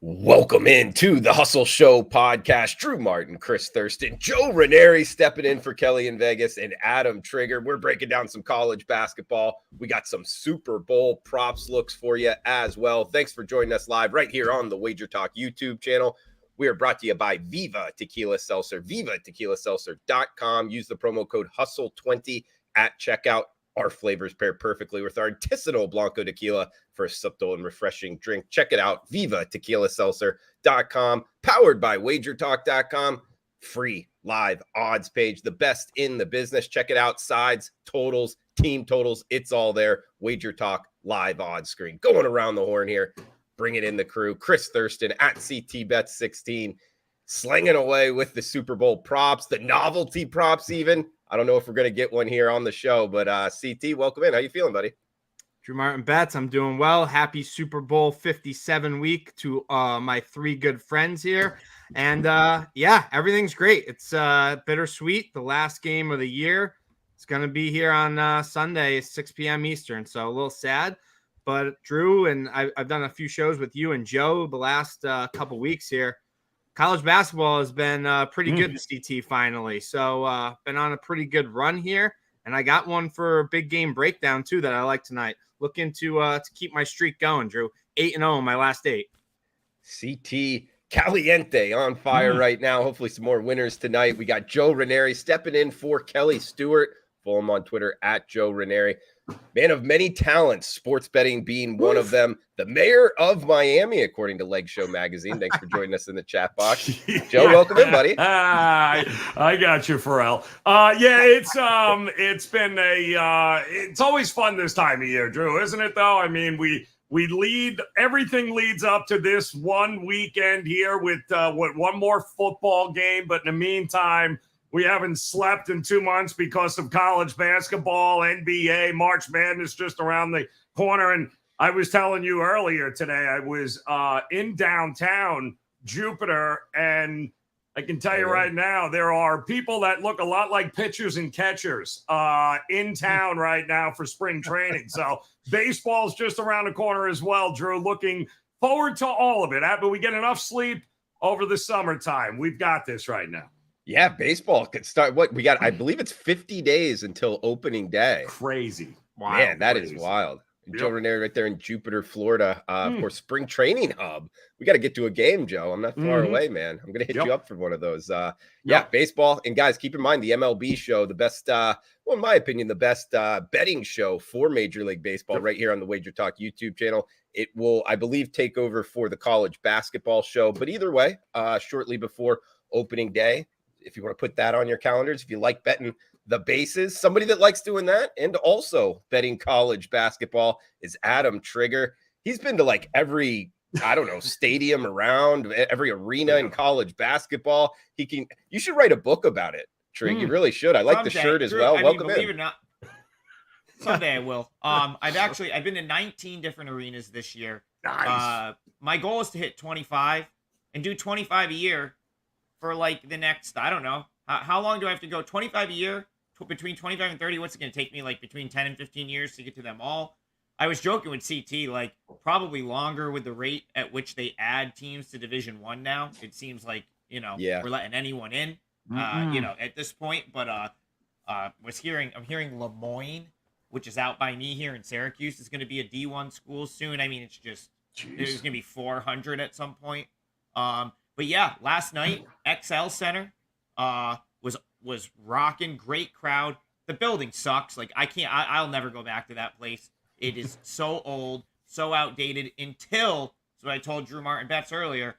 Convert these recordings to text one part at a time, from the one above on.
Welcome into the Hustle Show podcast. Drew Martin, Chris Thurston, Joe Raineri stepping in for Kelly in Vegas, and Adam Trigger. We're breaking down some college basketball. We got some Super Bowl props looks for you as well. Thanks for joining us live right here on the WagerTalk YouTube channel. We are brought to you by Viva Tequila Seltzer, vivatequilaseltzer.com. Use the promo code HUSTLE20 at checkout. Our flavors pair perfectly with our artisanal Blanco tequila for a subtle and refreshing drink. Check it out, vivatequilaseltzer.com, powered by WagerTalk.com. Free live odds page, the best in the business. Check it out, sides, totals, team totals, it's all there. WagerTalk live odds screen. Going around the horn here, bringing in the crew. Chris Thurston at CTBet16, slinging away with the Super Bowl props, the novelty props even. I don't know if we're going to get one here on the show, but CT, welcome in. How you feeling, buddy? Drew Martin Bets, I'm doing well. Happy Super Bowl 57 week to my three good friends here. And yeah, everything's great. It's bittersweet. The last game of the year. It's going to be here on Sunday, 6 p.m. Eastern. So a little sad. But Drew, and I've done a few shows with you and Joe the last couple weeks here. College basketball has been pretty good to CT finally. So been on a pretty good run here. And I got one for a big game breakdown, too, that I like tonight. Looking to keep my streak going, Drew. 8-0 in my last 8. CT Caliente on fire right now. Hopefully some more winners tonight. We got Joe Raineri stepping in for Kelly Stewart. Follow him on Twitter at Joe Raineri. Man of many talents, sports betting being one of them. The mayor of Miami, according to Leg Show Magazine. Thanks for joining us in the chat box. Joe, welcome in, buddy. I got you, Pharrell. Yeah, it's been it's always fun this time of year, Drew, isn't it, though? I mean, we lead, everything leads up to this one weekend here with one more football game. But in the meantime, we haven't slept in 2 months because of college basketball, NBA, March Madness just around the corner. And I was telling you earlier today, I was in downtown Jupiter, and I can tell you right now, there are people that look a lot like pitchers and catchers in town right now for spring training. So baseball's just around the corner as well, Drew. Looking forward to all of it. But we get enough sleep over the summertime. We've got this right now. Yeah, baseball could start. What we got, I believe it's 50 days until opening day. Crazy. Wow. Man, that is wild. Yep. Joe Raineri right there in Jupiter, Florida. Of course, spring training hub. We got to get to a game, Joe. I'm not far away, man. I'm going to hit you up for one of those. Yeah, baseball. And guys, keep in mind the MLB show, the best, well, in my opinion, the best betting show for Major League Baseball right here on the WagerTalk YouTube channel. It will, I believe, take over for the college basketball show. But either way, shortly before opening day, if you want to put that on your calendars, if you like betting the bases, somebody that likes doing that and also betting college basketball is Adam Trigger. He's been to like every, I don't know, stadium around, every arena in college basketball. You should write a book about it, Trig. You really should. I like the shirt as well. Welcome in. Believe it or not, someday I will. I've been to 19 different arenas this year. Nice. My goal is to hit 25 and do 25 a year for like the next, I don't know, how long do I have to go? 25 a year, between 25 and 30. What's it going to take me like between 10 and 15 years to get to them all? I was joking with CT, like probably longer with the rate at which they add teams to Division I now. It seems like, we're letting anyone in, at this point. But I'm hearing Lemoyne, which is out by me here in Syracuse, is going to be a D1 school soon. I mean, it's just, there's going to be 400 at some point. But yeah, last night, XL Center was rocking, great crowd. The building sucks. Like I'll never go back to that place. It is so old, so outdated until, so I told Drew Martin Betts earlier,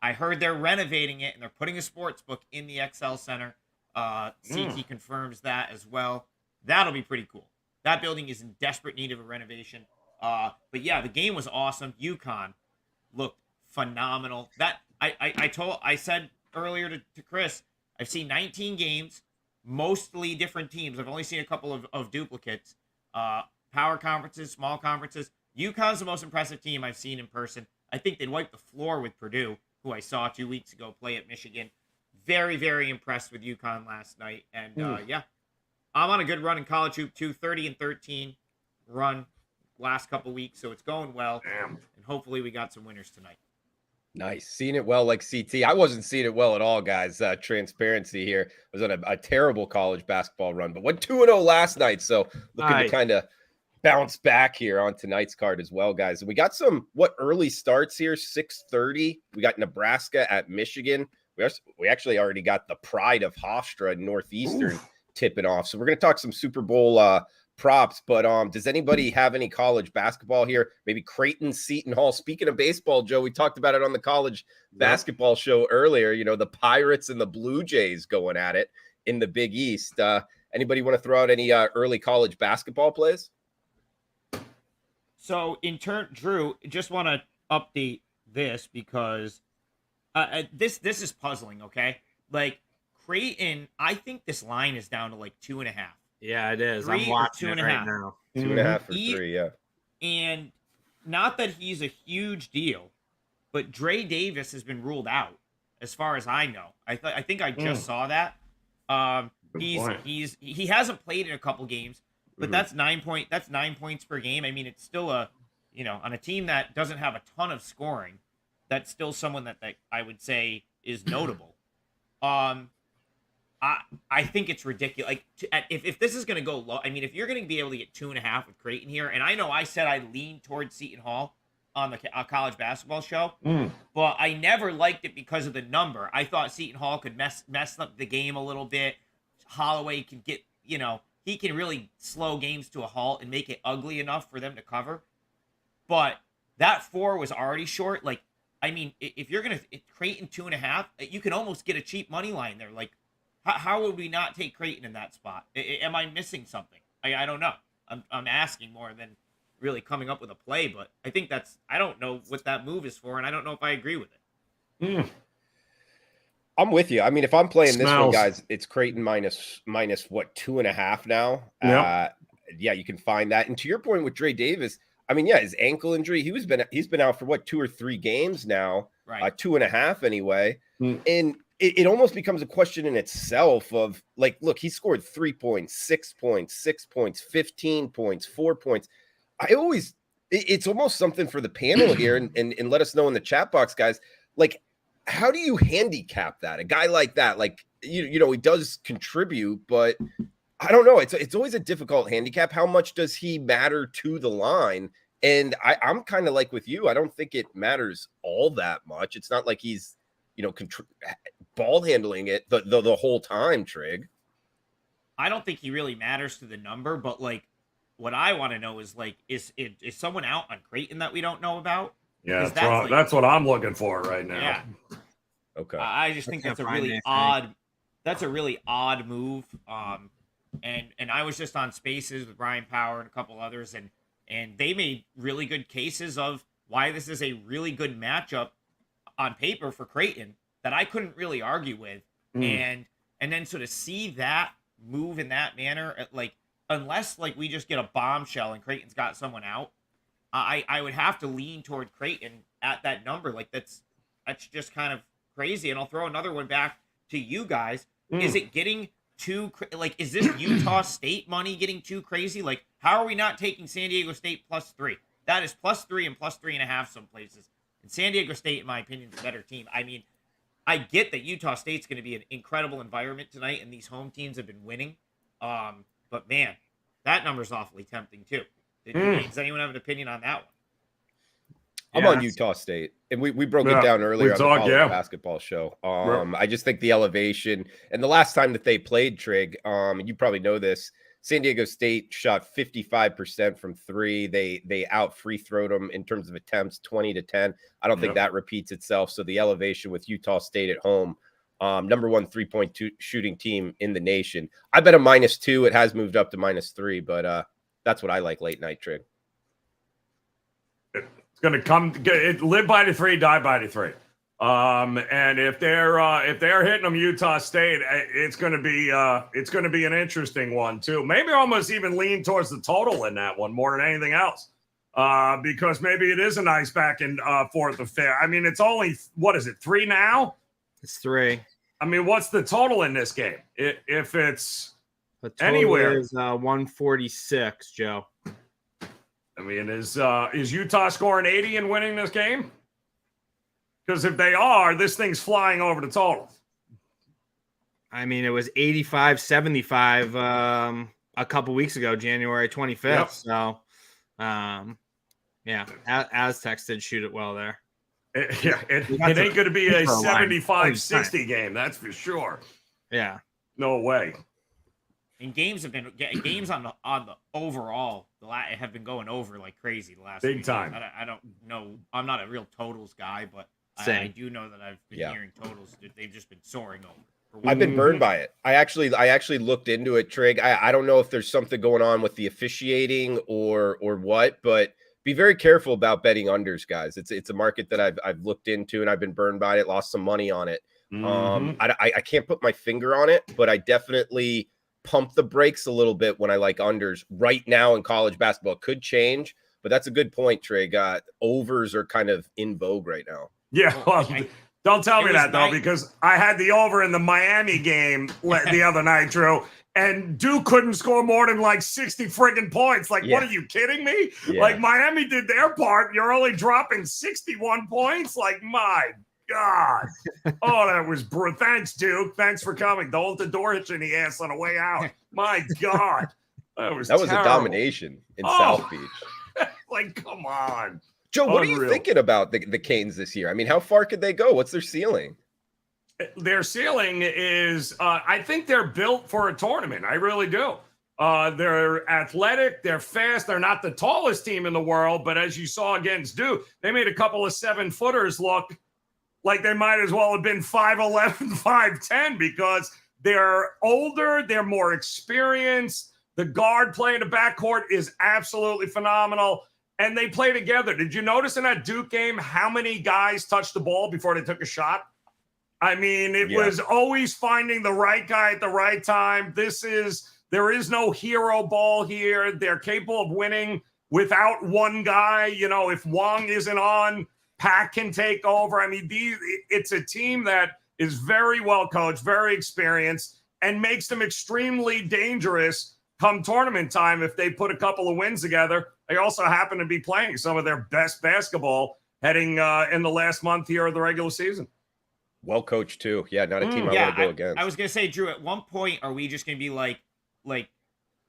I heard they're renovating it and they're putting a sports book in the XL Center. CT confirms that as well. That'll be pretty cool. That building is in desperate need of a renovation. But yeah, the game was awesome. UConn looked phenomenal. That I said earlier to Chris, I've seen 19 games, mostly different teams. I've only seen a couple of duplicates. Power conferences, small conferences. UConn's the most impressive team I've seen in person. I think they'd wipe the floor with Purdue, who I saw 2 weeks ago play at Michigan. Very, very impressed with UConn last night. And yeah, I'm on a good run in college hoop too. 30-13 run last couple weeks, so it's going well. Damn. And hopefully we got some winners tonight. Nice. Seeing it well like CT. I wasn't seeing it well at all, guys. Transparency here. I was on a terrible college basketball run, but went 2-0 last night. So looking to kind of bounce back here on tonight's card as well, guys. And we got some early starts here. 6:30. We got Nebraska at Michigan. We actually already got the Pride of Hofstra Northeastern tipping off. So we're going to talk some Super Bowl props, but does anybody have any college basketball here? Maybe Creighton, Seton Hall. Speaking of baseball, Joe, we talked about it on the college basketball show earlier. You know, the Pirates and the Blue Jays going at it in the Big East. Anybody want to throw out any early college basketball plays? So in turn, Drew, just want to update this because this is puzzling. Okay, like Creighton, I think this line is down to like 2.5. Yeah, it is. 3 I'm watching or 2.5 it right now. 2.5 for 3, yeah. And not that he's a huge deal, but Dre Davis has been ruled out, as far as I know. I think I just saw that. He hasn't played in a couple games, but that's 9 points per game. I mean, it's still on a team that doesn't have a ton of scoring, that's still someone that I would say is notable. I think it's ridiculous. Like, if this is going to go low, I mean, if you're going to be able to get 2.5 with Creighton here, and I know I said I leaned towards Seton Hall on the college basketball show, but I never liked it because of the number. I thought Seton Hall could mess up the game a little bit. Holloway can get, he can really slow games to a halt and make it ugly enough for them to cover. But that 4 was already short. Like, I mean, if you're going to Creighton 2.5, you can almost get a cheap money line there. Like, how would we not take Creighton in that spot? Am I missing something? I don't know. I'm asking more than really coming up with a play, but I think I don't know what that move is for, and I don't know if I agree with it. I'm with you. I mean, if I'm playing this one, guys, it's Creighton minus 2.5 now. Yep. Yeah, you can find that. And to your point with Dre Davis, I mean, yeah, his ankle injury, he's been out for 2 or 3 games now, right? 2.5 anyway. And it almost becomes a question in itself of, like, look, he scored 3 points, 6 points, 6 points, 15 points, 4 points. It's almost something for the panel here, and let us know in the chat box, guys. Like, how do you handicap that? A guy like that, like, he does contribute, but I don't know. It's always a difficult handicap. How much does he matter to the line? And I'm kind of like with you. I don't think it matters all that much. It's not like he's, ball handling it the whole time, Trig. I don't think he really matters to the number, but like what I want to know is like, is someone out on Creighton that we don't know about? Yeah, that's what I'm looking for right now. Yeah. Okay. I just think that's a really odd. That's a really odd move. And I was just on Spaces with Brian Power and a couple others, and they made really good cases of why this is a really good matchup on paper for Creighton that I couldn't really argue with. And then sort of see that move in that manner, like, unless like we just get a bombshell and Creighton's got someone out, I would have to lean toward Creighton at that number. Like, that's just kind of crazy. And I'll throw another one back to you guys. Is it getting too, like, is this Utah State money getting too crazy? Like, how are we not taking San Diego State +3? That is +3 and +3.5 some places. And San Diego State, in my opinion, is a better team. I mean, I get that Utah State's going to be an incredible environment tonight, and these home teams have been winning. But man, that number's awfully tempting too. Does anyone have an opinion on that one? I'm on Utah State, and we broke it down earlier on the college basketball show. I just think the elevation, and the last time that they played, Trig, you probably know this, San Diego State shot 55% from 3. They out free throwed them in terms of attempts, 20-10. I don't think that repeats itself. So the elevation with Utah State at home, number 1 3-point shooting team in the nation. I bet a -2. It has moved up to -3, but that's what I like late night, Trig. It's going to live by the 3, die by the 3. And if they're hitting them Utah State, it's going to be an interesting one too. Maybe almost even lean towards the total in that one more than anything else, because maybe it is a nice back and forth affair. I mean, it's only, what is it, 3 now? It's 3. I mean, what's the total in this game? If it's the total anywhere, is 146, Joe. I mean, is Utah scoring 80 and winning this game? Because if they are, this thing's flying over the total. I mean, it was 85-75 a couple weeks ago, January 25th. Yep. So, yeah, Aztecs did shoot it well there. It ain't going to be a 75-60 game, that's for sure. Yeah. No way. And games on the overall have been going over like crazy the last big time. I don't know. I'm not a real totals guy, but I do know that I've been hearing totals. They've just been soaring over. I've been burned by it. I actually looked into it, Trig. I don't know if there's something going on with the officiating or what, but be very careful about betting unders, guys. It's a market that I've looked into and I've been burned by it, lost some money on it. I can't put my finger on it, but I definitely pump the brakes a little bit when I like unders right now in college basketball. It could change, but that's a good point, Trig. Overs are kind of in vogue right now. Yeah, well, don't tell me that, though, because I had the over in the Miami game the other night, Drew, and Duke couldn't score more than like 60 friggin' points. Like, what are you kidding me? Yeah. Like, Miami did their part. You're only dropping 61 points? Like, my God. Oh, that was brutal. Thanks, Duke. Thanks for coming. Don't let the door hit you in the ass on the way out. My God. That was a domination in South Beach. Like, come on. Joe, what are you thinking about the Canes this year? I mean, how far could they go? What's their ceiling? Their ceiling is, I think they're built for a tournament. I really do. They're athletic. They're fast. They're not the tallest team in the world, but as you saw against Duke, they made a couple of 7-footers look like they might as well have been 5'11", 5'10", because they're older. They're more experienced. The guard playing the backcourt is absolutely phenomenal. And they play together. Did you notice in that Duke game how many guys touched the ball before they took a shot? I mean, it was always finding the right guy at the right time. There is no hero ball here. They're capable of winning without one guy. You know, if Wong isn't on, Pack can take over. I mean, it's a team that is very well coached, very experienced, and makes them extremely dangerous come tournament time if they put a couple of wins together. They also happen to be playing some of their best basketball heading in the last month here of the regular season. Well coached too. Yeah, not a team I want to go against. I was gonna say, Drew, at one point, are we just gonna be like,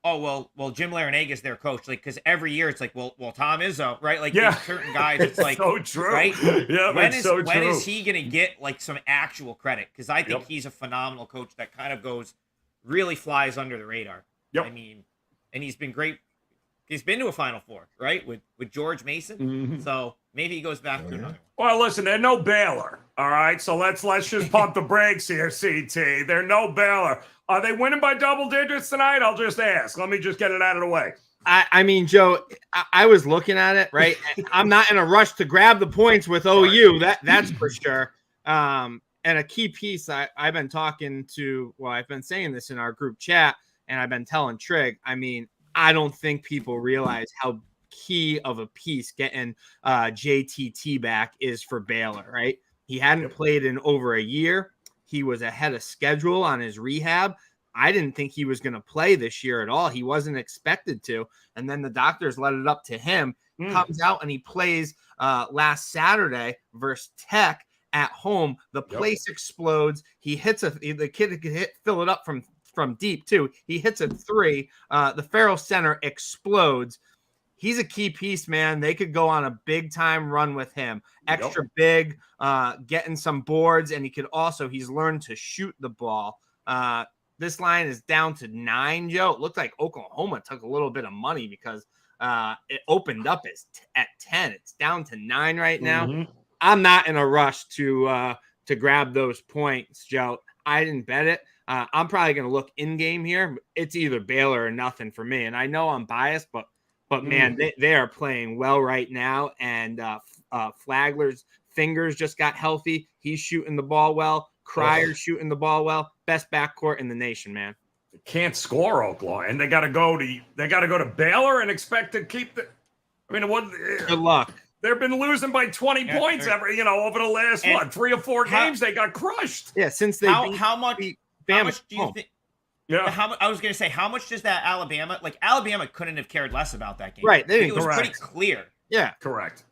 oh well, Jim Larinaga is their coach, like, because every year it's like, well, Tom Izzo, right? Like, certain guys, it's like, so true, right? Yeah, when is he gonna get like some actual credit? Because I think he's a phenomenal coach that kind of really flies under the radar. I mean, and he's been great. He's been to a Final Four, right, with George Mason. So maybe he goes back to another one. Well, listen, they're no Baylor, all right? So let's just pump the brakes here, CT. They're no Baylor. Are they winning by double digits tonight? I'll just ask. Let me just get it out of the way. I mean, Joe, I was looking at it, right? I'm not in a rush to grab the points with OU. That's for sure. And a key piece I've been talking to, I've been saying this in our group chat, and I've been telling Trig, I mean, I don't think people realize how key of a piece getting JTT back is for Baylor, right? He hadn't played in over a year. He was ahead of schedule on his rehab. I didn't think he was going to play this year at all. He wasn't expected to. And then the doctors let it up to him. Comes out and he plays last Saturday versus Tech at home. The place explodes. He hits the kid could fill it up from deep too. He hits a three. The Farrell Center explodes. He's a key piece, man. They could go on a big time run with him. Extra big, getting some boards, and he's learned to shoot the ball. This line is down to 9, Joe. It looked like Oklahoma took a little bit of money because it opened up at 10. It's down to 9 right now. I'm not in a rush to grab those points, Joe. I didn't bet it. I'm probably going to look in game here. It's either Baylor or nothing for me. And I know I'm biased, but man, they are playing well right now. And Flagler's fingers just got healthy. He's shooting the ball well. Cryer's shooting the ball well. Best backcourt in the nation, man. Can't score Oklahoma, and they got to go to Baylor and expect to keep the. I mean, good luck. They've been losing by 20 points over the last 3 or 4 games. They got crushed. Yeah, since they how much do you think? Yeah, I was going to say, how much does that Alabama couldn't have cared less about that game? Right, it was pretty clear. Yeah, correct.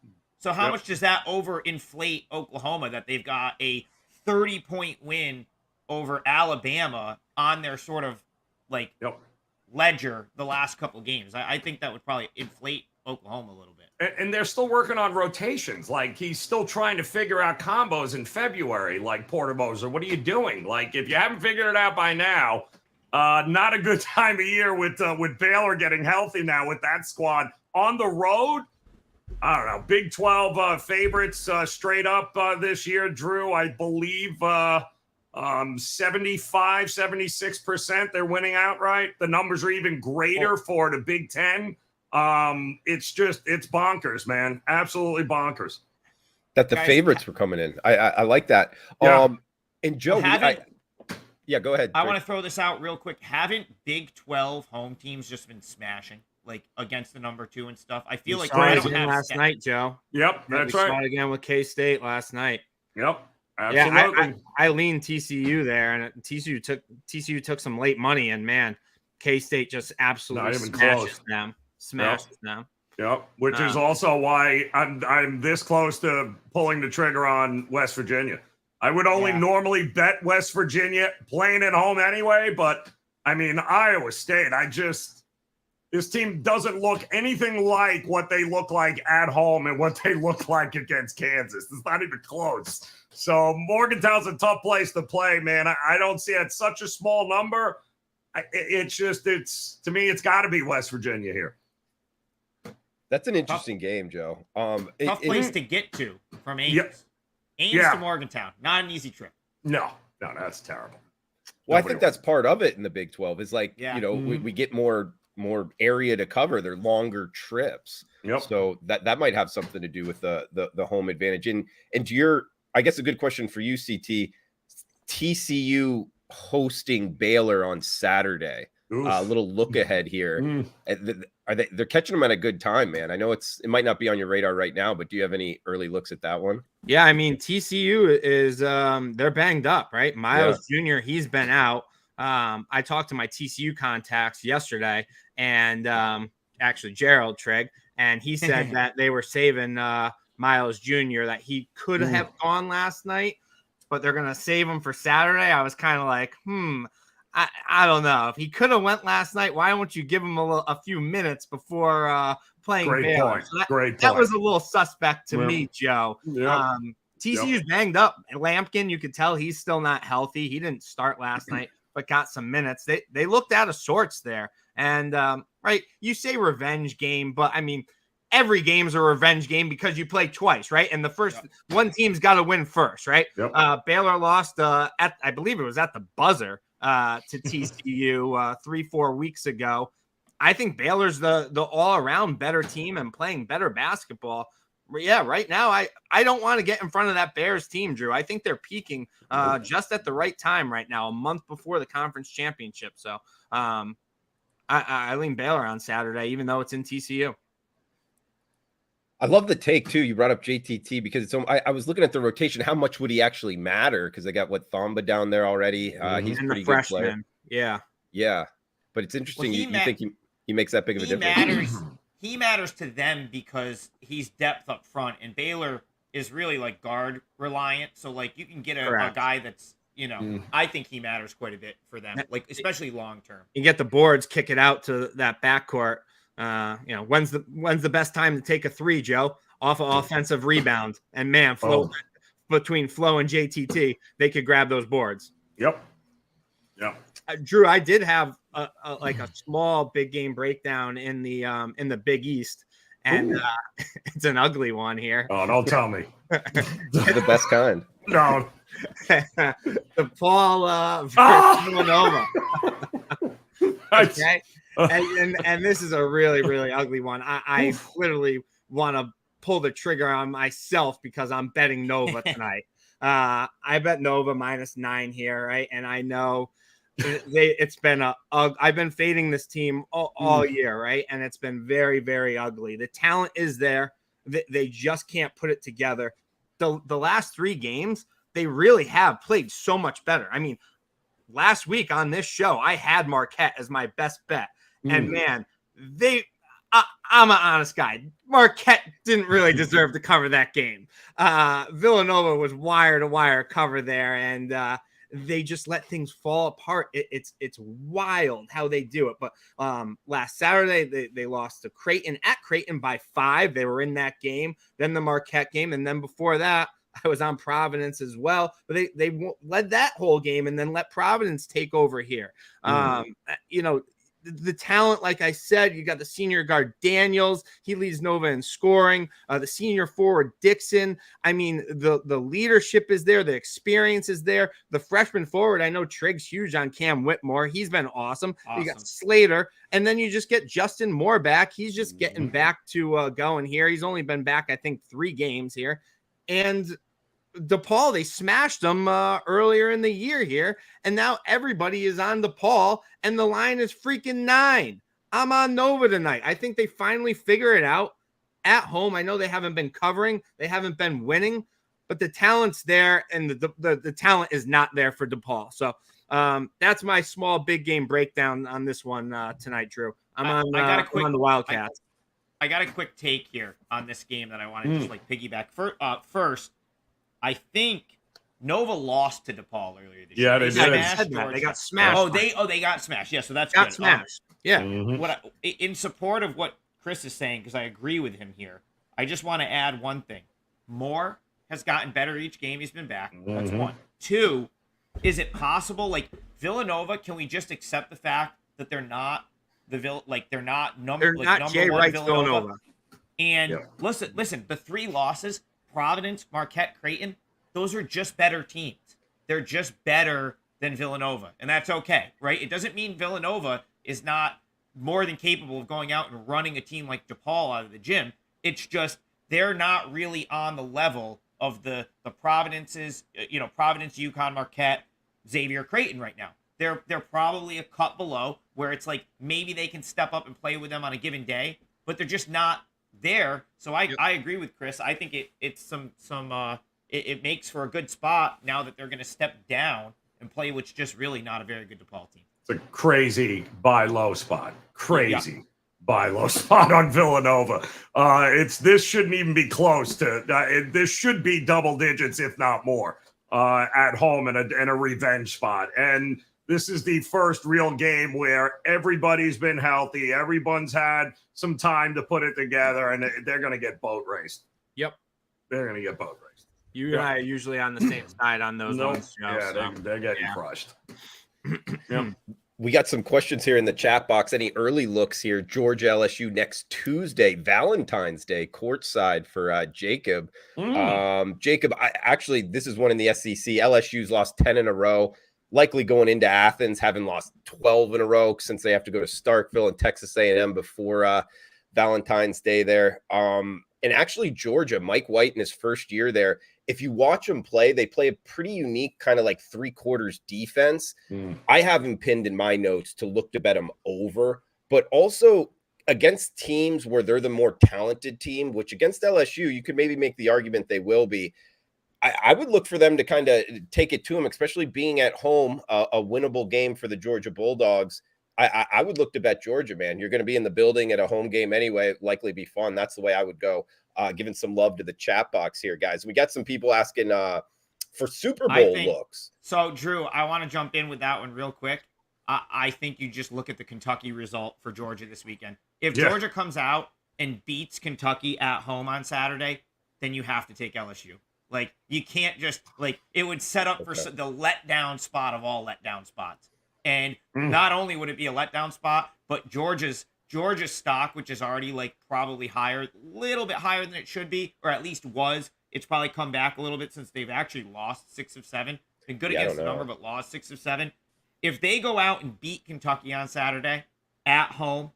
So how much does that overinflate Oklahoma that they've got a 30-point win over Alabama on their sort of like ledger the last couple games? I think that would probably inflate Oklahoma a little bit. And they're still working on rotations. Like, he's still trying to figure out combos in February, like Porter Moser. What are you doing? Like, if you haven't figured it out by now, not a good time of year with Baylor getting healthy now with that squad on the road. I don't know. Big 12 favorites straight up this year, Drew. I believe 75, 76% they're winning outright. The numbers are even greater for the Big 10. It's bonkers, man. Absolutely bonkers. That the favorites were coming in. I like that. Yeah. And Joe, go ahead. I want to throw this out real quick. Haven't Big 12 home teams just been smashing, like, against the number 2 and stuff? I feel like I don't have last night, Joe. Yep, that's right. Saw it again with K-State last night. Yep, absolutely. Yeah, I leaned TCU there, and TCU took some late money, and man, K-State just absolutely smashes them. Yep, which is also why I'm this close to pulling the trigger on West Virginia. I would only normally bet West Virginia playing at home anyway, but I mean, Iowa State, this team doesn't look anything like what they look like at home and what they look like against Kansas. It's not even close. So Morgantown's a tough place to play, man. I don't see it. Such a small number. To me, it's got to be West Virginia here. That's an interesting game, Joe. Tough place to get to from Ames. Yep. Ames to Morgantown. Not an easy trip. No, that's terrible. Well, I think that's part of it in the Big 12 is like, we get more area to cover. They're longer trips. Yep. So that might have something to do with the home advantage. And to your, I guess a good question for you, CT, TCU hosting Baylor on Saturday. A little look ahead here. They're catching them at a good time, man. I know it might not be on your radar right now, but do you have any early looks at that one? Yeah, I mean, TCU is they're banged up, right? Miles Jr., he's been out. I talked to my TCU contacts yesterday, and actually Gerald Trigg, and he said that they were saving Miles Jr., that he could have gone last night, but they're gonna save him for Saturday. I was kind of like, I don't know. If he could have went last night, why don't you give him a few minutes before playing Baylor? So that was a little suspect to me, Joe. Yeah. TCU's banged up. Lampkin, you could tell he's still not healthy. He didn't start last night, but got some minutes. They looked out of sorts there. And, right, you say revenge game, but, I mean, every game's a revenge game because you play twice, right? And the first one team's got to win first, right? Yep. Baylor lost I believe it was at the buzzer to TCU 3-4 weeks ago. I think Baylor's the all-around better team and playing better basketball. Yeah, right now I don't want to get in front of that Bears team, Drew. I think they're peaking just at the right time right now, a month before the conference championship. So I lean Baylor on Saturday, even though it's in TCU. I love the take too. You brought up JTT because I was looking at the rotation. How much would he actually matter? Because they got Thamba down there already. He's a pretty good player. Yeah. But it's interesting. You think he makes that big of a difference? He matters to them because he's depth up front, and Baylor is really like guard reliant. So like you can get a guy that's I think he matters quite a bit for them, like especially long term. You get the boards, kick it out to that backcourt. When's the best time to take a three, Joe? Off an offensive rebound, and man, between Flo and JTT, they could grab those boards. Yep. Drew, I did have a small big game breakdown in the Big East, and it's an ugly one here. Oh, don't tell me. The best kind. No. The Paul versus Villanova. Okay. And this is a really, really ugly one. I literally want to pull the trigger on myself because I'm betting Nova tonight. I bet Nova -9 here, right? And I know it's been I've been fading this team all year, right? And it's been very, very ugly. The talent is there. They just can't put it together. The last 3 games, they really have played so much better. I mean, last week on this show, I had Marquette as my best bet. And man, I'm an honest guy. Marquette didn't really deserve to cover that game. Villanova was wire to wire cover there, and they just let things fall apart. It's wild how they do it. But last Saturday they lost to Creighton at Creighton by 5. They were in that game. Then the Marquette game, and then before that, I was on Providence as well. But they led that whole game and then let Providence take over here. The talent, like I said, you got the senior guard Daniels. He leads Nova in scoring. The senior forward Dixon. I mean, the leadership is there. The experience is there. The freshman forward, I know Trig's huge on Cam Whitmore. He's been awesome. You got Slater. And then you just get Justin Moore back. He's just getting back to going here. He's only been back, I think, 3 games here. And DePaul, they smashed them earlier in the year here, and now everybody is on DePaul, and the line is freaking 9. I'm on Nova tonight. I think they finally figure it out at home. I know they haven't been covering, they haven't been winning, but the talent's there, and the talent is not there for DePaul. So that's my small big game breakdown on this one tonight, Drew. I'm on the Wildcats. I got a quick take here on this game that I want to just piggyback. First, I think Nova lost to DePaul earlier this year. They did. They got smashed. They got smashed. Yeah, so that's got good. Smashed. In support of what Chris is saying, because I agree with him here, I just want to add one thing. Moore has gotten better each game he's been back. That's 1. 2, is it possible, like Villanova? Can we just accept the fact that they're not they're not number Jay 1 Wright's Villanova? And listen, the 3 losses. Providence, Marquette, Creighton, those are just better teams. They're just better than Villanova, and that's okay, right? It doesn't mean Villanova is not more than capable of going out and running a team like DePaul out of the gym. It's just they're not really on the level of the Providences, Providence, UConn, Marquette, Xavier, Creighton right now. They're probably a cut below where it's like maybe they can step up and play with them on a given day, but they're just not there. So I agree with Chris. I think it makes for a good spot now that they're going to step down and play what's just really not a very good DePaul team. It's a crazy buy low spot. Buy low spot on Villanova. This shouldn't even be close to this should be double digits, if not more, at home in a revenge spot. And this is the first real game where everybody's been healthy. Everyone's had some time to put it together, and they're going to get boat raced. Yep. They're going to get boat raced. You and I are usually on the same side on those ones. They're getting crushed. We got some questions here in the chat box. Any early looks here? Georgia LSU next Tuesday, Valentine's Day, courtside for Jacob. Jacob, this is one in the SEC. LSU's lost 10 in a row. Likely going into Athens, having lost 12 in a row since they have to go to Starkville and Texas A&M before Valentine's Day there. And actually, Georgia, Mike White in his first year there, if you watch them play, they play a pretty unique kind of like 3/4 defense. I have them pinned in my notes to look to bet them over, but also against teams where they're the more talented team, which against LSU, you could maybe make the argument they will be. I would look for them to kind of take it to them, especially being at home, a winnable game for the Georgia Bulldogs. I would look to bet Georgia, man. You're going to be in the building at a home game anyway. It'd likely be fun. That's the way I would go. Giving some love to the chat box here, guys. We got some people asking for Super Bowl looks. So, Drew, I want to jump in with that one real quick. I think you just look at the Kentucky result for Georgia this weekend. If Georgia comes out and beats Kentucky at home on Saturday, then you have to take LSU. Like, you can't just, it would set up for the letdown spot of all letdown spots. And not only would it be a letdown spot, but Georgia's stock, which is already, probably higher, a little bit higher than it should be, or at least was. It's probably come back a little bit since they've actually lost 6 of 7. Been good against the number, but lost 6 of 7. If they go out and beat Kentucky on Saturday at home,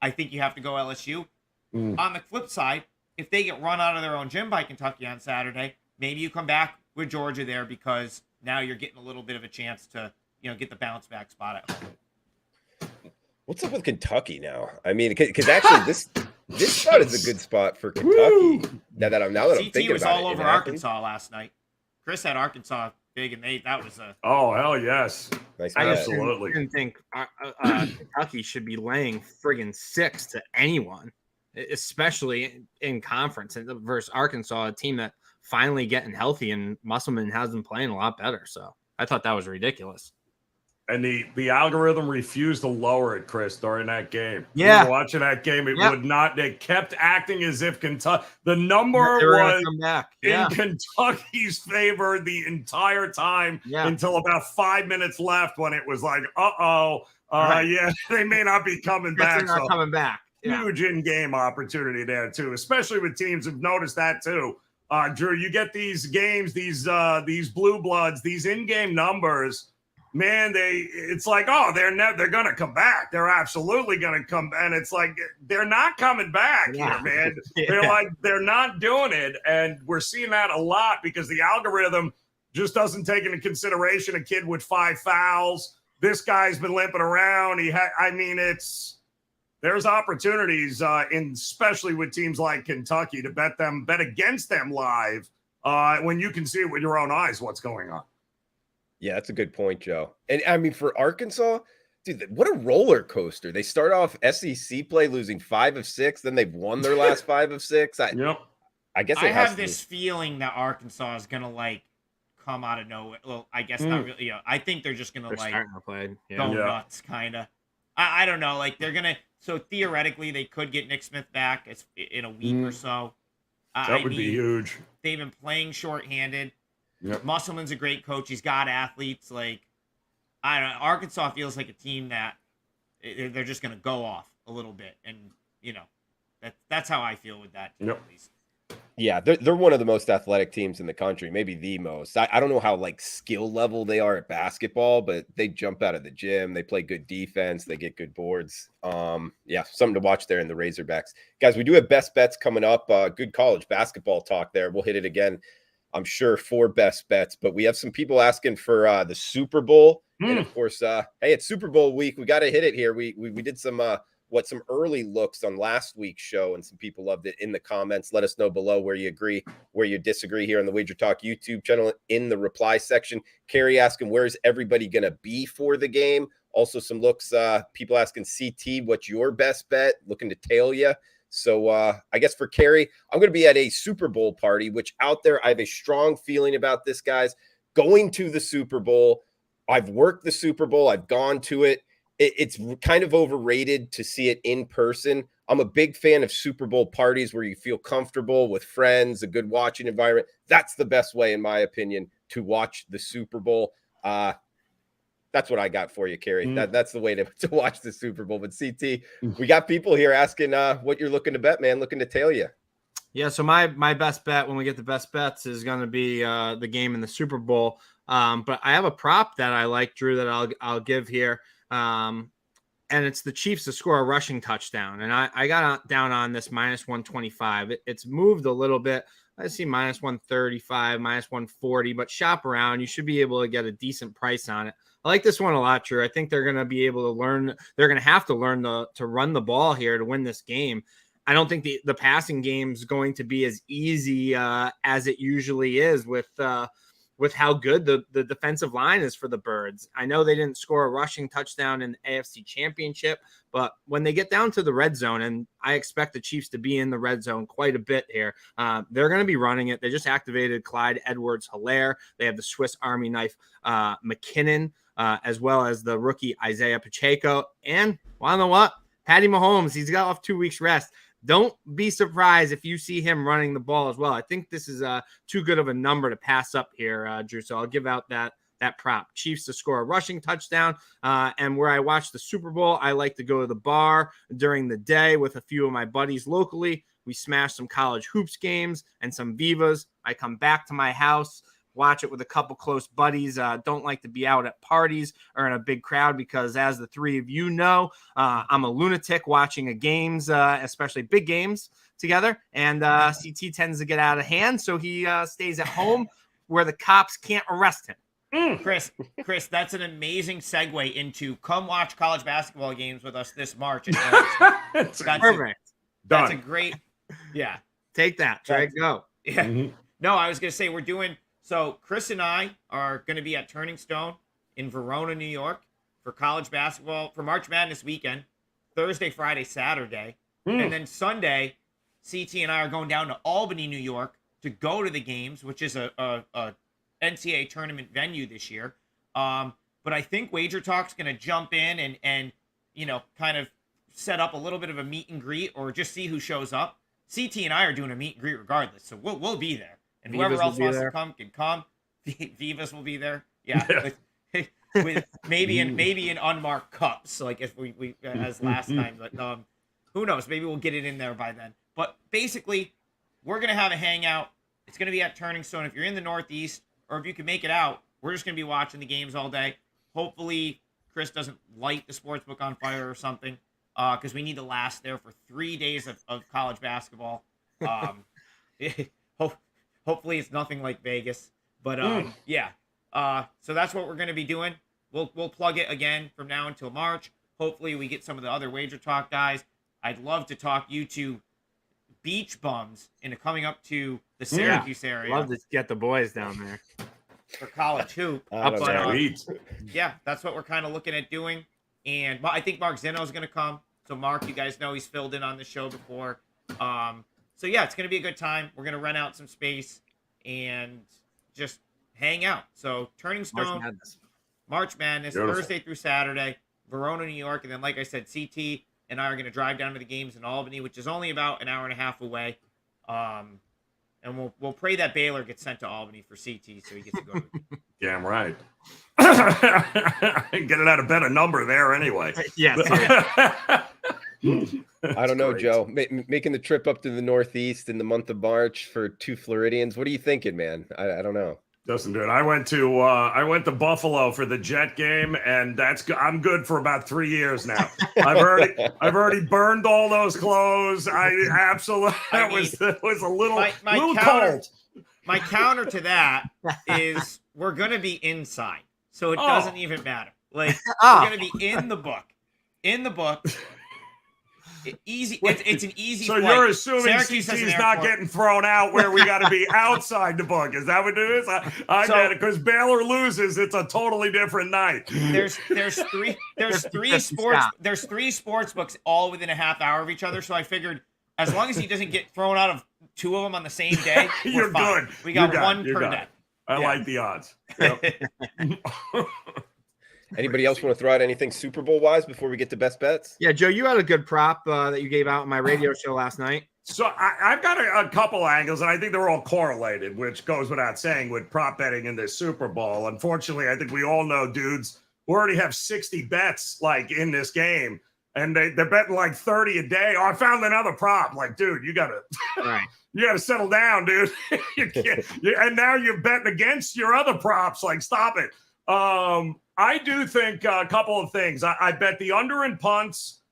I think you have to go LSU. On the flip side, if they get run out of their own gym by Kentucky on Saturday, maybe you come back with Georgia there because now you're getting a little bit of a chance to, get the bounce back spot at home. What's up with Kentucky now? I mean, because actually this spot is a good spot for Kentucky. Now that I'm thinking about it. CT was all over Arkansas last night. Chris had Arkansas big, and that was a. Oh, hell yes. Nice. Absolutely. I didn't think Kentucky should be laying friggin' 6 to anyone. especially in conference versus Arkansas, a team that finally getting healthy, and Musselman has been playing a lot better. So I thought that was ridiculous. And the algorithm refused to lower it, Chris, during that game. Yeah. We were watching that game. It would not. They kept acting as if Kentucky, the number was come back. in Kentucky's favor the entire time until about 5 minutes left, when it was like, yeah, they may not be coming back. They're not coming back. Huge in-game opportunity there, too, especially with teams who've noticed that, too. Drew, you get these games, these blue bloods, these in-game numbers. Man, it's like, they're gonna come back. They're absolutely gonna come, and it's like they're not coming back here, man. They're not doing it, and we're seeing that a lot because the algorithm just doesn't take into consideration a kid with 5 fouls. This guy's been limping around. There's opportunities, especially with teams like Kentucky, to bet against them live when you can see it with your own eyes what's going on. Yeah, that's a good point, Joe. And I mean, for Arkansas, dude, what a roller coaster. They start off SEC play losing 5 of 6, then they've won their last 5 of 6. I guess I have this feeling that Arkansas is gonna come out of nowhere. Well, I guess not really. I think they're just gonna go nuts, kind of. I don't know. They're gonna. So theoretically, they could get Nick Smith back in a week or so. That would be huge. They've been playing shorthanded. Yep. Musselman's a great coach. He's got athletes. I don't know. Arkansas feels like a team that they're just going to go off a little bit. And, that's how I feel with that team, at least. Yeah, they're one of the most athletic teams in the country, maybe the most. I don't know how skill level they are at basketball, but they jump out of the gym. They play good defense. They get good boards. Something to watch there in the Razorbacks. Guys, we do have best bets coming up. Good college basketball talk there. We'll hit it again, I'm sure, for best bets, but we have some people asking for the Super Bowl. And of course, hey, it's Super Bowl week. We got to hit it here. We did some early looks on last week's show, and some people loved it in the comments. Let us know below where you agree, where you disagree here on the WagerTalk YouTube channel in the reply section. Carrie asking, where's everybody going to be for the game? Also some looks, people asking CT, what's your best bet? Looking to tail you. So I guess for Carrie, I'm going to be at a Super Bowl party, which out there, I have a strong feeling about this, guys. Going to the Super Bowl. I've worked the Super Bowl. I've gone to it. It's kind of overrated to see it in person. I'm a big fan of Super Bowl parties where you feel comfortable with friends, a good watching environment. That's the best way, in my opinion, to watch the Super Bowl. That's what I got for you, Carrie. That's the way to watch the Super Bowl. But CT, we got people here asking what you're looking to bet, man, looking to tail you. Yeah, so my best bet when we get the best bets is going to be the game in the Super Bowl. But I have a prop that I like, Drew, that I'll give here. And it's the Chiefs to score a rushing touchdown. And I got down on this minus 125. It's moved a little bit. I see minus 135, minus 140, but shop around. You should be able to get a decent price on it. I like this one a lot, Drew. I think they're going to be able to learn. They're going to have to learn to run the ball here to win this game. I don't think the passing game is going to be as easy as it usually is with how good the defensive line is for the Birds. I know they didn't score a rushing touchdown in the AFC Championship, but when they get down to the red zone, and I expect the Chiefs to be in the red zone quite a bit here, they're going to be running it. They just activated Clyde Edwards-Helaire. They have the Swiss Army knife McKinnon, as well as the rookie Isaiah Pacheco. And well, I know what? Patty Mahomes, he's got off 2 weeks rest. Don't be surprised if you see him running the ball as well. I think this is too good of a number to pass up here, Drew. So I'll give out that prop. Chiefs to score a rushing touchdown. And where I watch the Super Bowl, I like to go to the bar during the day with a few of my buddies locally. We smash some college hoops games and some Vivas. I come back to my house, watch it with a couple close buddies. Don't like to be out at parties or in a big crowd because, as the three of you know, I'm a lunatic watching games, especially big games together. And CT tends to get out of hand, so he stays at home where the cops can't arrest him. Chris, that's an amazing segue into come watch college basketball games with us this March. That's perfect. That's a great, yeah. Take that, Trey. Go. Yeah. Mm-hmm. No, I was going to say we're doing. So Chris and I are going to be at Turning Stone in Verona, New York for college basketball for March Madness weekend, Thursday, Friday, Saturday. And then Sunday, CT and I are going down to Albany, New York to go to the games, which is a NCAA tournament venue this year. But I think WagerTalk's going to jump in and kind of set up a little bit of a meet and greet or just see who shows up. CT and I are doing a meet and greet regardless, so we'll be there. And whoever else wants to come can come. Vivas will be there. Yeah. With maybe in unmarked cups, like if we as last time. But who knows? Maybe we'll get it in there by then. But basically, we're gonna have a hangout. It's gonna be at Turning Stone. If you're in the Northeast, or if you can make it out, we're just gonna be watching the games all day. Hopefully, Chris doesn't light the sportsbook on fire or something, because we need to last there for 3 days of college basketball. Hopefully, it's nothing like Vegas. But yeah. So that's what we're going to be doing. We'll plug it again from now until March. Hopefully we get some of the other Wager Talk guys. I'd love to talk you two beach bums into coming up to the Syracuse area. Love to get the boys down there for college hoop. Yeah, that's what we're kind of looking at doing. And I think Mark Zeno is going to come. So Mark, you guys know he's filled in on the show before. So yeah, it's going to be a good time. We're going to rent out some space and just hang out. So Turning Stone, March Madness, beautiful. Thursday through Saturday, Verona, New York, and then like I said, CT and I are going to drive down to the games in Albany, which is only about an hour and a half away. And we'll pray that Baylor gets sent to Albany for CT so he gets to go to the Damn right. Get it at a better number there anyway. Yes. I don't know, great. Joe. Making the trip up to the Northeast in the month of March for 2 Floridians. What are you thinking, man? I don't know. Doesn't do it. I went to Buffalo for the Jet game, and I'm good for about 3 years now. I've already burned all those clothes. It was a little cold. My counter to that is we're gonna be inside, so it doesn't even matter. Like we're gonna be in the book. Easy. It's an easy. So flight. You're assuming CT's not getting thrown out where we got to be outside the book. Is that what it is? I get it because Baylor loses. It's a totally different night. There's three sports books all within a half hour of each other. So I figured as long as he doesn't get thrown out of 2 of them on the same day, you're fine. Good. We got one per net. I like the odds. Yep. Anybody else want to throw out anything Super Bowl wise before we get to best bets? Yeah, Joe, you had a good prop that you gave out on my radio show last night. So I've got a couple angles, and I think they're all correlated, which goes without saying with prop betting in this Super Bowl. Unfortunately, I think we all know dudes who already have 60 bets like in this game, and they're betting like 30 a day. Oh, I found another prop. Like, dude, you gotta settle down, dude. You can't, and now you're betting against your other props. Like, stop it. I do think a couple of things. I bet the under in punts,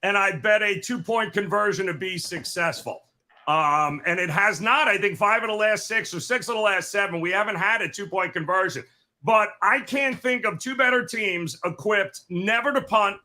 and I bet a 2-point conversion to be successful. And it has not. I think 5 of the last 6 or 6 of the last 7, we haven't had a 2-point conversion. But I can't think of 2 better teams equipped never to punt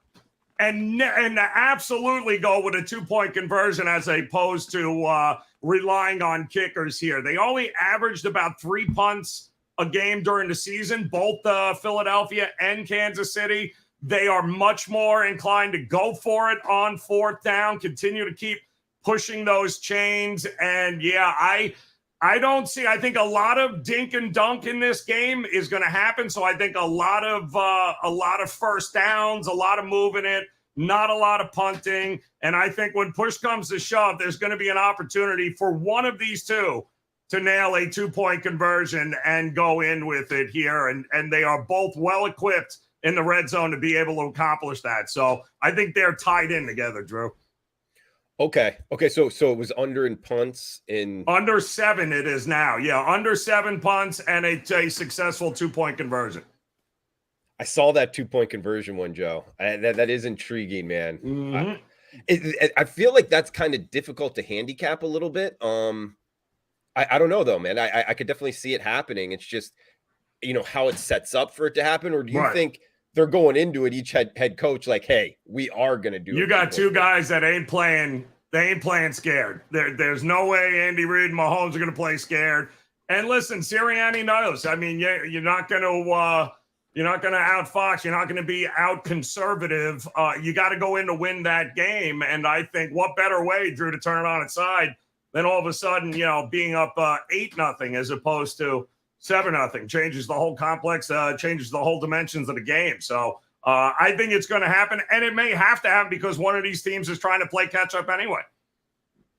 and to absolutely go with a 2-point conversion as opposed to relying on kickers here. They only averaged about 3 punts a game during the season, both Philadelphia and Kansas City. They are much more inclined to go for it on 4th down, continue to keep pushing those chains. And yeah, I don't see, I think a lot of dink and dunk in this game is going to happen. So I think a lot of first downs, a lot of moving it, not a lot of punting. And I think when push comes to shove, there's going to be an opportunity for one of these two to nail a 2-point conversion and go in with it here. And they are both well equipped in the red zone to be able to accomplish that. So I think they're tied in together, Drew. Okay. So it was under in punts in under 7. It is now. Yeah. Under 7 punts and a successful 2-point conversion. I saw that 2-point conversion one, Joe. That is intriguing, man. Mm-hmm. I feel like that's kind of difficult to handicap a little bit. I don't know though, man. I could definitely see it happening. It's just, how it sets up for it to happen. Or do you think they're going into it, each head coach, like, hey, we are going to do it? You got 2 guys that ain't playing. They ain't playing scared. There's no way Andy Reid and Mahomes are going to play scared. And listen, Sirianni knows. I mean, you're not going to You're not going to outfox. You're not going to be out conservative. You got to go in to win that game. And I think what better way, Drew, to turn it on its side than all of a sudden, being up 8-0 as opposed to 7-0. Changes the whole complex, changes the whole dimensions of the game. So I think it's going to happen. And it may have to happen because one of these teams is trying to play catch up anyway.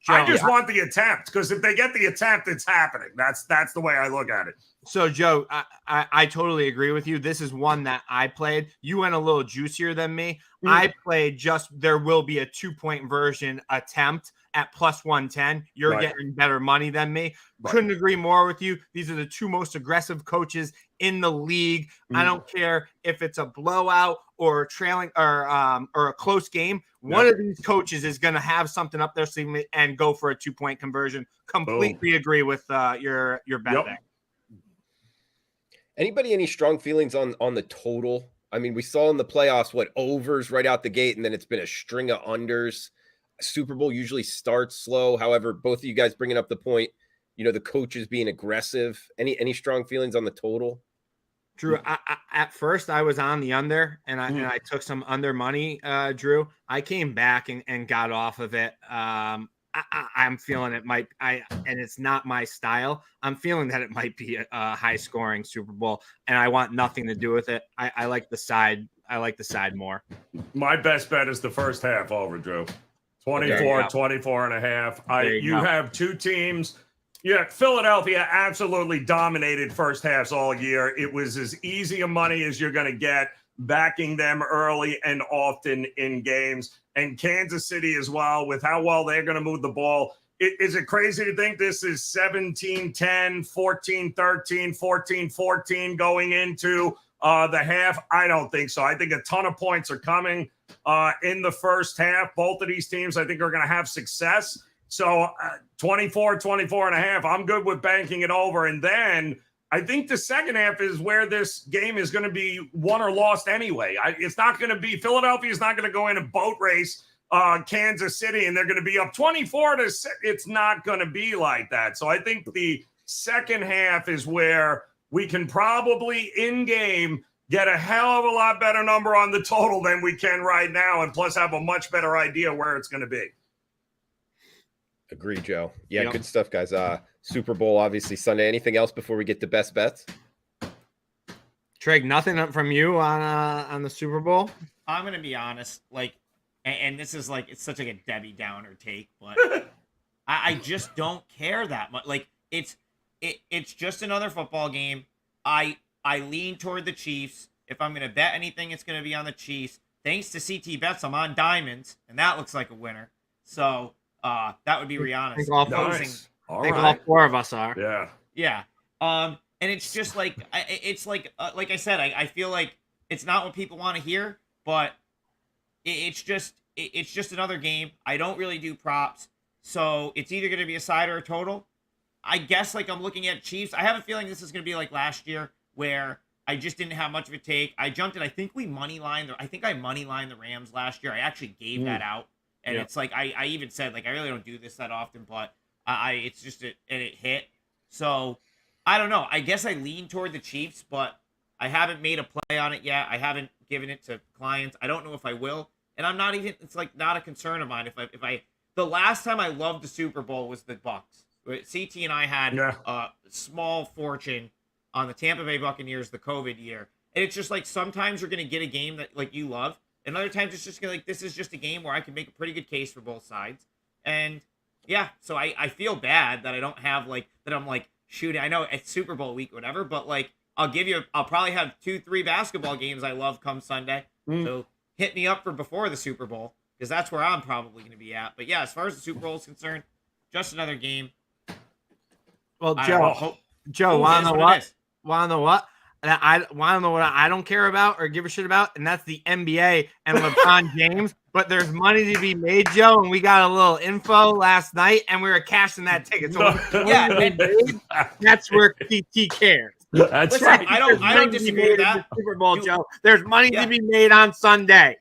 Joe, I just want the attempt, because if they get the attempt, it's happening. That's the way I look at it. So, Joe, I totally agree with you. This is one that I played. You went a little juicier than me. I played there will be a 2-point version attempt at plus 110. You're getting better money than me. Couldn't agree more with you. These are the two most aggressive coaches in the league. I don't care if it's a blowout or trailing or a close game. One of these coaches is going to have something up their sleeve and go for a 2-point conversion. Completely agree with your bet there. Anybody any strong feelings on the total? I mean, we saw in the playoffs overs right out the gate, and then it's been a string of unders. Super Bowl usually starts slow. However, both of you guys bringing up the point, the coaches being aggressive. Any strong feelings on the total? Drew, at first I was on the under, and I took some under money. Drew, I came back and got off of it. I'm feeling it might. And it's not my style. I'm feeling that it might be a high scoring Super Bowl, and I want nothing to do with it. I like the side. I like the side more. My best bet is the first half over, Drew. 24 and a half. You have two teams. Yeah, Philadelphia absolutely dominated first halves all year. It was as easy a money as you're going to get, backing them early and often in games. And Kansas City as well, with how well they're going to move the ball. Is it crazy to think this is 17-10, 14-13, 14-14 going into the half? I don't think so. I think a ton of points are coming in the first half. Both of these teams, I think, are going to have success. So 24 and a half, I'm good with banking it over. And then I think the second half is where this game is going to be won or lost anyway. It's not going to be, Philadelphia is not going to go in a boat race Kansas City and they're going to be up 24-6. It's not going to be like that. So I think the second half is where we can probably in game get a hell of a lot better number on the total than we can right now, and plus have a much better idea where it's going to be. Agree, Joe. Yeah, Good stuff, guys. Super Bowl, obviously, Sunday. Anything else before we get to best bets? Trey, nothing from you on the Super Bowl? I'm going to be honest, and this is it's such a Debbie Downer take, but I just don't care that much. It's just another football game. I lean toward the Chiefs. If I'm going to bet anything, it's going to be on the Chiefs. Thanks to CT Bets, I'm on diamonds, and that looks like a winner. So that would be Rihanna's. I think all four of us are. Yeah. Yeah. And it's just like I said, I feel like it's not what people want to hear, but it's just another game. I don't really do props, so it's either going to be a side or a total. I guess I'm looking at Chiefs. I have a feeling this is going to be like last year where I just didn't have much of a take. I jumped in. I think I moneylined the Rams last year. I actually gave that out. And it's I even said, I really don't do this that often, but it's just and it hit. So I don't know. I guess I lean toward the Chiefs, but I haven't made a play on it yet. I haven't given it to clients. I don't know if I will. And I'm not even, it's not a concern of mine. The last time I loved the Super Bowl was the Bucks. CT and I had a small fortune on the Tampa Bay Buccaneers the COVID year. And it's just sometimes you're going to get a game that you love. And other times it's just this is just a game where I can make a pretty good case for both sides. And yeah, so I feel bad that I don't have that I'm shooting. I know it's Super Bowl week or whatever, but I'll probably have 2-3 basketball games I love come Sunday. So hit me up for before the Super Bowl, because that's where I'm probably going to be at. But yeah, as far as the Super Bowl is concerned, just another game. Well, Joe, want to know what? I want to know what I don't care about or give a shit about, and that's the NBA and LeBron James. But there's money to be made, Joe, and we got a little info last night, and we were cashing that ticket. So that's where PT cares. That's right. I don't disagree with that. Super Bowl, Joe. There's money to be made on Sunday.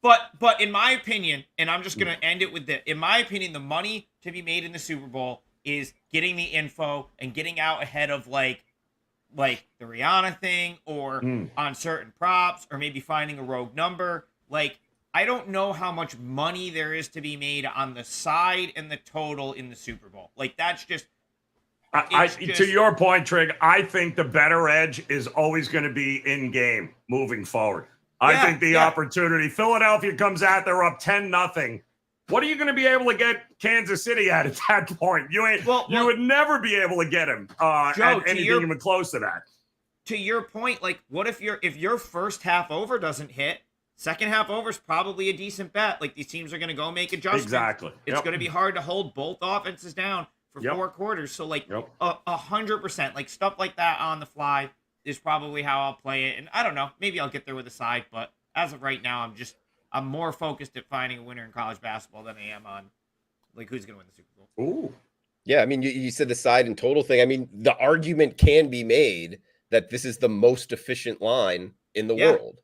But in my opinion, and I'm just going to end it with this. In my opinion, the money to be made in the Super Bowl is getting the info and getting out ahead of like the Rihanna thing or on certain props or maybe finding a rogue number. Like, I don't know how much money there is to be made on the side and the total in the Super Bowl. Like, that's just... to your point, Trig, I think the better edge is always going to be in game moving forward. I think the opportunity, Philadelphia comes out, they're up 10-0. What are you going to be able to get Kansas City at that point? You would never be able to get him at anything even close to that. To your point, like, what if your first half over doesn't hit? Second half over is probably a decent bet. Like, these teams are going to go make adjustments. Exactly. It's going to be hard to hold both offenses down for 4 quarters. So, like, 100%, like, stuff like that on the fly is probably how I'll play it. And I don't know, maybe I'll get there with a side, but as of right now, I'm more focused at finding a winner in college basketball than I am on, like, who's going to win the Super Bowl. Ooh. Yeah, I mean, you said the side and total thing. I mean, the argument can be made that this is the most efficient line in the world,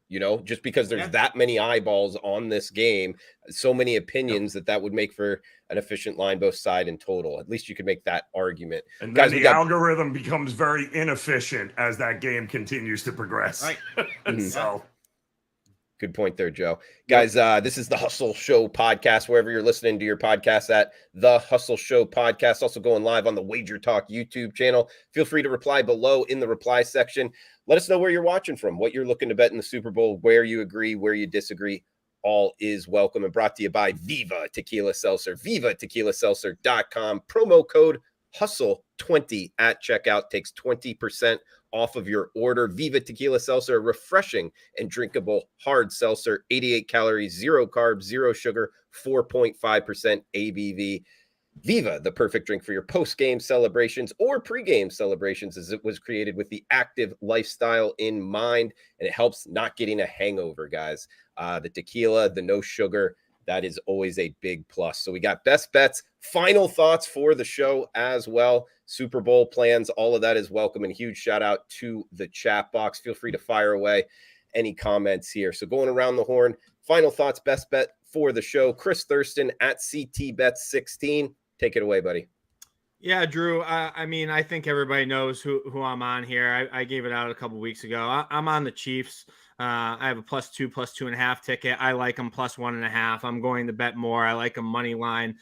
just because there's that many eyeballs on this game, so many opinions that would make for an efficient line, both side and total. At least you could make that argument. And then the algorithm becomes very inefficient as that game continues to progress. Right. So good point there, Joe. Guys, this is the Hustle Show podcast, wherever you're listening to your podcast at the Hustle Show podcast, also going live on the WagerTalk YouTube channel. Feel free to reply below in the reply section. Let us know where you're watching from, what you're looking to bet in the Super Bowl, where you agree, where you disagree. All is welcome, and brought to you by Viva Tequila Seltzer, vivatequilaseltzer.com. Promo code HUSTLE20 at checkout takes 20% off of your order. Viva Tequila Seltzer, refreshing and drinkable hard seltzer, 88 calories, 0 carbs, 0 sugar, 4.5% ABV. Viva, the perfect drink for your post-game celebrations or pre-game celebrations, as it was created with the active lifestyle in mind, and it helps not getting a hangover, guys. The tequila, the no sugar, that is always a big plus. So we got best bets, final thoughts for the show as well, Super Bowl plans, all of that is welcome, and huge shout out to the chat box. Feel free to fire away any comments here. So going around the horn, final thoughts, best bet for the show. Chris Thurston at CTBets16. Take it away, buddy. Yeah, Drew. I mean, I think everybody knows who I'm on here. I gave it out a couple weeks ago. I'm on the Chiefs. I have a +2, +2.5 ticket. I like them +1.5. I'm going to bet more. I like them money line.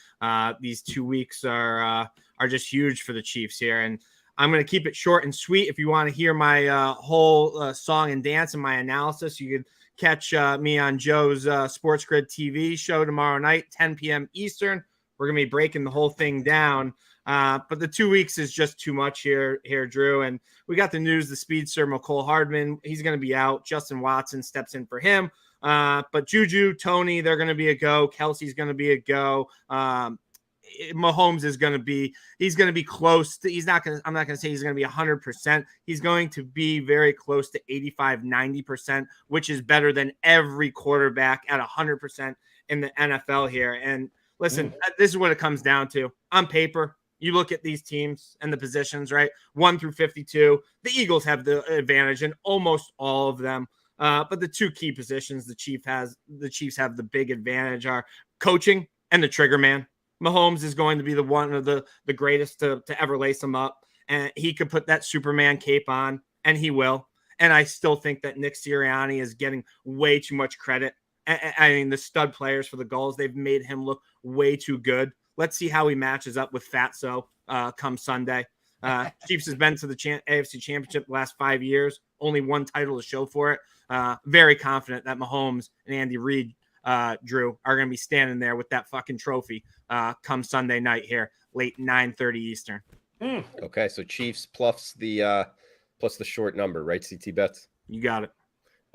These 2 weeks are just huge for the Chiefs here, and I'm going to keep it short and sweet. If you want to hear my whole song and dance and my analysis, you could catch me on Joe's Sports Grid TV show tomorrow night, 10 p.m. Eastern. We're going to be breaking the whole thing down. But the 2 weeks is just too much here, Drew. And we got the news, the speedster, McCole Hardman, he's going to be out. Justin Watson steps in for him. But Juju, Tony, they're going to be a go. Kelsey's going to be a go. Mahomes is going to be, he's going to be close to, I'm not going to say he's going to be 100%. He's going to be very close to 85, 90%, which is better than every quarterback at 100% in the NFL here. And listen, this is what it comes down to. On paper, you look at these teams and the positions, right? 1 through 52. The Eagles have the advantage in almost all of them. But the 2 key positions the Chiefs have the big advantage are coaching and the trigger man. Mahomes is going to be one of the greatest to ever lace them up. And he could put that Superman cape on, and he will. And I still think that Nick Sirianni is getting way too much credit. I mean, the stud players for the Gulls, they've made him look way too good. Let's see how he matches up with Fatso come Sunday. Chiefs has been to the AFC Championship the last 5 years, only 1 title to show for it. Very confident that Mahomes and Andy Reid, Drew, are going to be standing there with that fucking trophy come Sunday night here, late 9:30 Eastern. Okay, so Chiefs plus the short number, right? CT bets. You got it.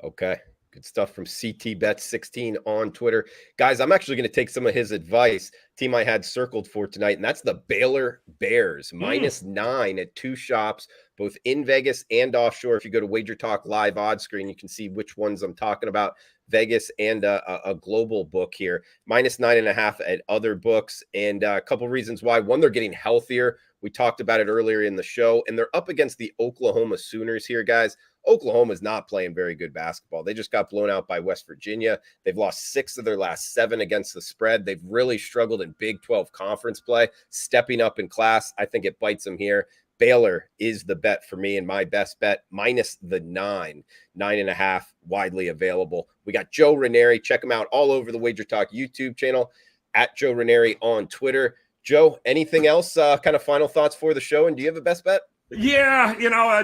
Okay. Good stuff from CTBets16 on Twitter. Guys, I'm actually going to take some of his advice. Team I had circled for tonight, and that's the Baylor Bears. -9 at 2 shops, both in Vegas and offshore. If you go to WagerTalk live odds screen, you can see which ones I'm talking about. Vegas and a global book here. -9.5 at other books. And a couple reasons why. One, they're getting healthier. We talked about it earlier in the show. And they're up against the Oklahoma Sooners here, guys. Oklahoma is not playing very good basketball. They just got blown out by West Virginia. They've lost 6 of their last 7 against the spread. They've really struggled in Big 12 conference play, stepping up in class. I think it bites them here. Baylor is the bet for me, and my best bet minus the 9.5, widely available. We got Joe Raineri. Check him out all over the Wager Talk YouTube channel, at Joe Raineri on Twitter. Joe, anything else? Kind of final thoughts for the show, and do you have a best bet? Yeah,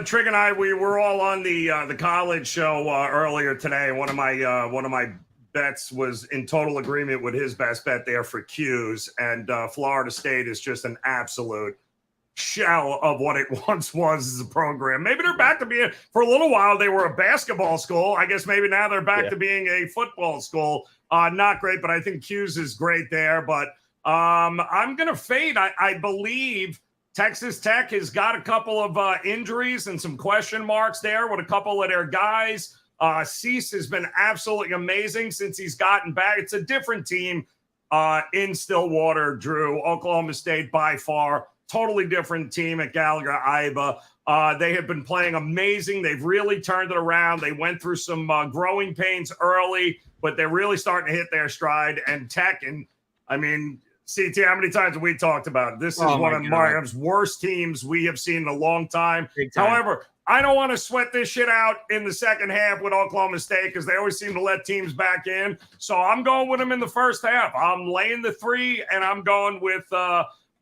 Trig and I, we were all on the college show earlier today. One of my bets was in total agreement with his best bet there for Q's, and Florida State is just an absolute shell of what it once was as a program. Maybe they're back to being, for a little while they were a basketball school. I guess maybe now they're back to being a football school. Not great, but I think Q's is great there. But I'm gonna fade. I believe Texas Tech has got a couple of injuries and some question marks there with a couple of their guys. Cease has been absolutely amazing since he's gotten back. It's a different team in Stillwater, Drew. Oklahoma State by far. Totally different team at Gallagher-Iba. They have been playing amazing. They've really turned it around. They went through some growing pains early, but they're really starting to hit their stride. And Tech, and I mean, CT, how many times have we talked about it? This is one of Mariam's worst teams we have seen in a long time. However, I don't want to sweat this shit out in the second half with Oklahoma State because they always seem to let teams back in. So I'm going with them in the first half. I'm laying the 3, and I'm going with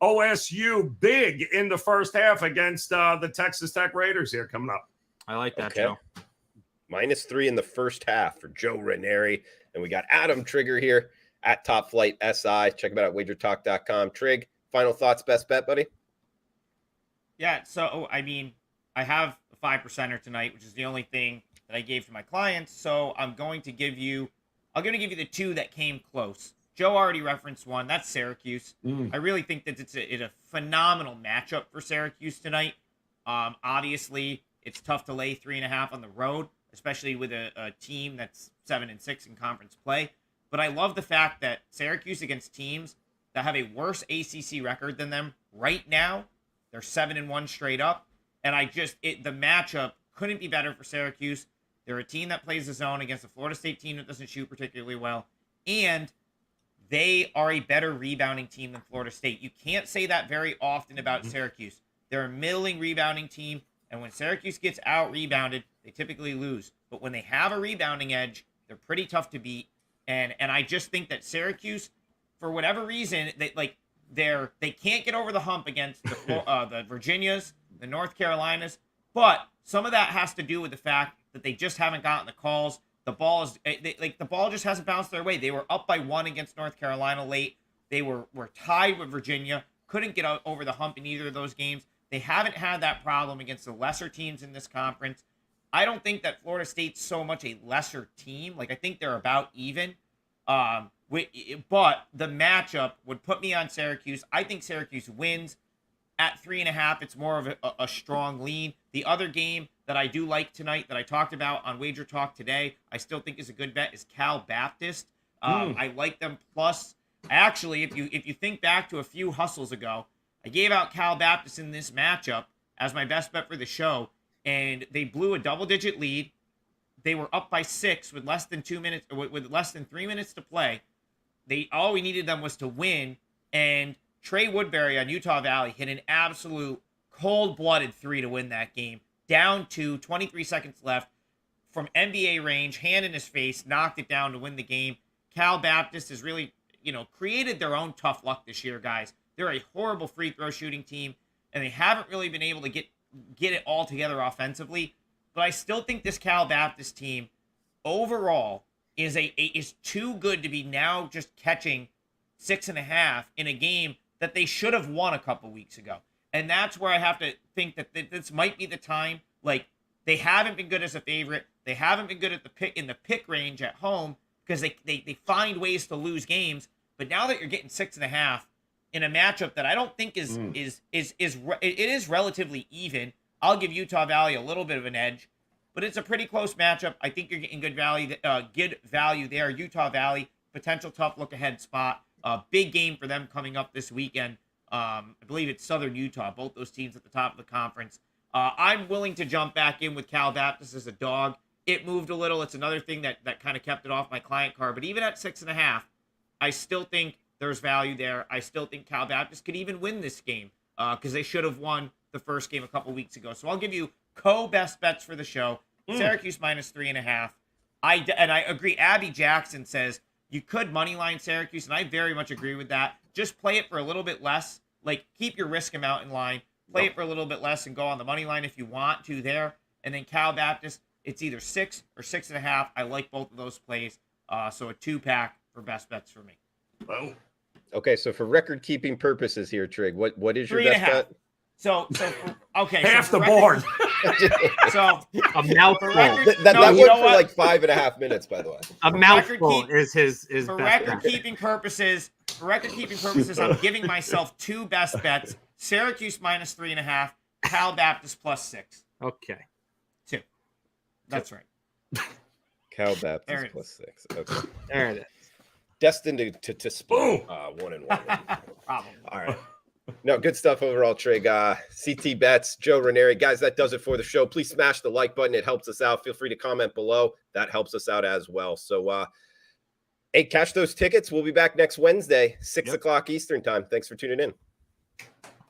OSU big in the first half against the Texas Tech Raiders here coming up. I like that, Joe. -3 in the first half for Joe Raineri. And we got Adam Trigger here at Top Flight SI. Check him out at wagertalk.com. Trig, final thoughts, best bet, buddy? Yeah, so, I mean, I have a 5%er tonight, which is the only thing that I gave to my clients. So I'm going to give you the 2 that came close. Joe already referenced one. That's Syracuse. I really think that it's a phenomenal matchup for Syracuse tonight. Obviously, it's tough to lay 3.5 on the road, especially with a team that's 7-6 in conference play. But I love the fact that Syracuse against teams that have a worse ACC record than them right now, they're 7-1 straight up. And the matchup couldn't be better for Syracuse. They're a team that plays the zone against a Florida State team that doesn't shoot particularly well. And they are a better rebounding team than Florida State. You can't say that very often about Syracuse. They're a middling rebounding team, and when Syracuse gets out-rebounded, they typically lose. But when they have a rebounding edge, they're pretty tough to beat. And I just think that Syracuse, for whatever reason, they can't get over the hump against the Virginias, the North Carolinas. But some of that has to do with the fact that they just haven't gotten the calls. The ball just hasn't bounced their way. They were up by 1 against North Carolina late. They were tied with Virginia. Couldn't get over the hump in either of those games. They haven't had that problem against the lesser teams in this conference. I don't think that Florida State's so much a lesser team. I think they're about even. But the matchup would put me on Syracuse. I think Syracuse wins at 3.5. It's more of a strong lean. The other game that I do like tonight that I talked about on Wager Talk today, I still think is a good bet, is Cal Baptist. I like them plus. Actually, if you think back to a few hustles ago, I gave out Cal Baptist in this matchup as my best bet for the show, and they blew a double-digit lead. They were up by 6 with less than 3 minutes to play. All we needed them was to win, and Trey Woodbury on Utah Valley hit an absolute cold-blooded 3 to win that game. Down to 23 seconds left from NBA range, hand in his face, knocked it down to win the game. Cal Baptist has really, created their own tough luck this year, guys. They're a horrible free throw shooting team, and they haven't really been able to get it all together offensively. But I still think this Cal Baptist team overall is too good to be now just catching 6.5 in a game that they should have won a couple weeks ago. And that's where I have to think that this might be the time. They haven't been good as a favorite. They haven't been good at in the pick range at home because they find ways to lose games. But now that you're getting 6.5 in a matchup that I don't think is relatively even, I'll give Utah Valley a little bit of an edge. But it's a pretty close matchup. I think you're getting good value there. Utah Valley, potential tough look ahead spot. Big game for them coming up this weekend. I believe it's Southern Utah, both those teams at the top of the conference. I'm willing to jump back in with Cal Baptist as a dog. It moved a little. It's another thing that kind of kept it off my client card. But even at 6.5, I still think there's value there. I still think Cal Baptist could even win this game because they should have won the first game a couple weeks ago. So I'll give you best bets for the show. Syracuse -3.5. And I agree. Abby Jackson says you could money line Syracuse, and I very much agree with that. Just play it for a little bit less. Like, keep your risk amount in line. Play it for a little bit less and go on the money line if you want to there. And then Cal Baptist, it's either 6 or 6.5. I like both of those plays. So a 2-pack for best bets for me. Well, okay, so for record-keeping purposes here, Trig, what is your 3.5. best bet? So okay. half so the board. So A mouthful. That went for like 5.5 minutes, by the way. A mouthful is his for best record bet. keeping purposes. For record keeping purposes, I'm giving myself 2 best bets: Syracuse -3.5, Cal Baptist +6. Okay. 2. That's right. Cal There Baptist it +6. Okay. There it is. Destined to split 1-1. Probably. All right. No, good stuff overall, Trig. CT Bets, Joe Raineri. Guys, that does it for the show. Please smash the like button. It helps us out. Feel free to comment below. That helps us out as well. So, hey, cash those tickets. We'll be back next Wednesday, 6 o'clock Eastern time. Thanks for tuning in.